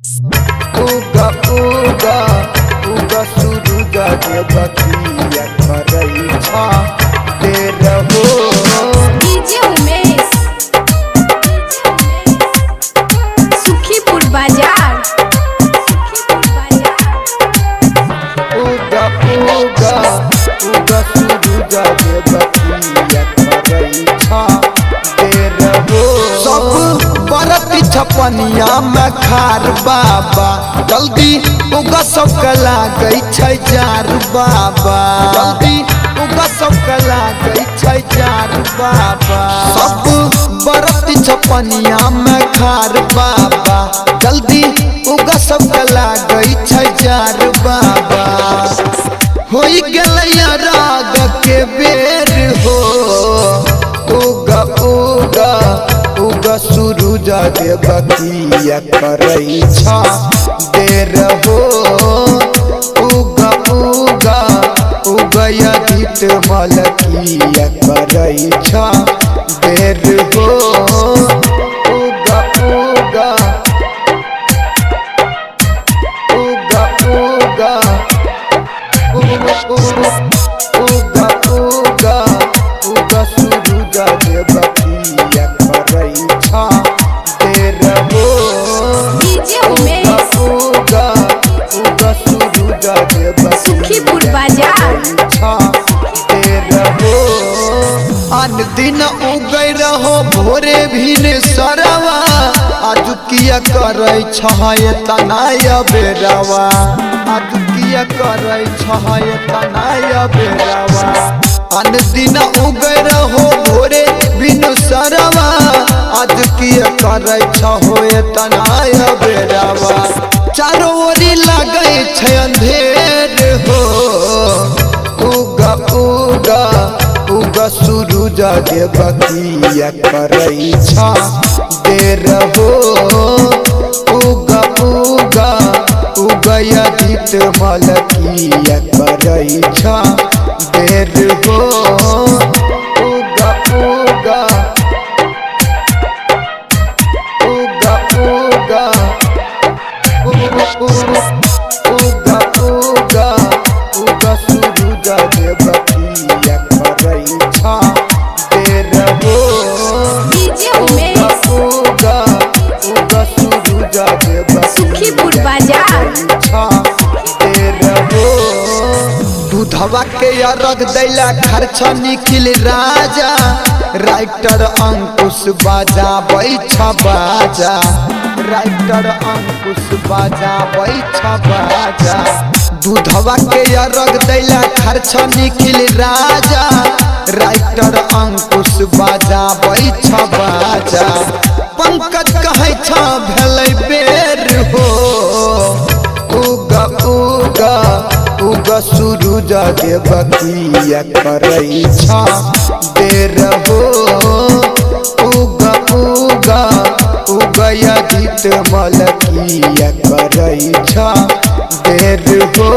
उगा उगा उगा सूरज देवकिया करई छा देर हो। डीजे उमेश सुखीपुर बाजार। उगा उगा उगा सूरज देवकिया करई छा देर हो। सब बरती छपनिया में खार बाबा जल्दी उगा सब कला गई छै जार बाबा जल्दी उगा सब कला गई छै जार बाबा। सब बरती छपनिया में खार बाबा जल्दी उगा सब कला गई छै जार बाबा। होई गेलैया राग के बेर हो। उगा उगा उगा सूरज देवकिया करई छा देर हो। उगा उगा उगया गीत मलकिया करई छा देर हो। उगा उगा उगा उगा उगा उगा उगा सूरज देवकिया करई छा देर हो। डीजे उमेश उगा उगा सूरज देवकिया सुखीपुर बाजार। छा देर हो। अन दिन उगै रहो भोरे भीन सरवा आज किया करई छाय तनाय बेरवा आज किया करई छाय तनाय बेरवा। अन दिन उगै रहो भोरे भीन सरवा आज किया करई छहोय तनाय बेरवा। चारों ओरी लागै छै अंधेर हो। उगा उगा उगा सूरज देवकिया करई छा देर हो। उगा उगा उगया गीत मलकिया करई छा देर हो। उगा उगा उगा उगा उगा उगा उगा सूरज देवकिया करई छा देर हो। डीजे उमेश उगा उगा सूरज देवकिया सुखीपुर बाजार। छा देर हो। दूधवा के अरग दैला खर्च निखिल राजा राइटर अंकुश बाजा बैठा बाजा राइटर अंकुश बाजा बैठा बाजा। दूधवा के अरग दैला खर्च निखिल राजा राइटर अंकुश बाजा बैठा बाजा। पंकज कहै छा भेलै बेर हो। उगा उगा उगा सूरज देवकिया करई छा देर हो। उगा उगा उगया गीत मलकिया करई छा देर हो।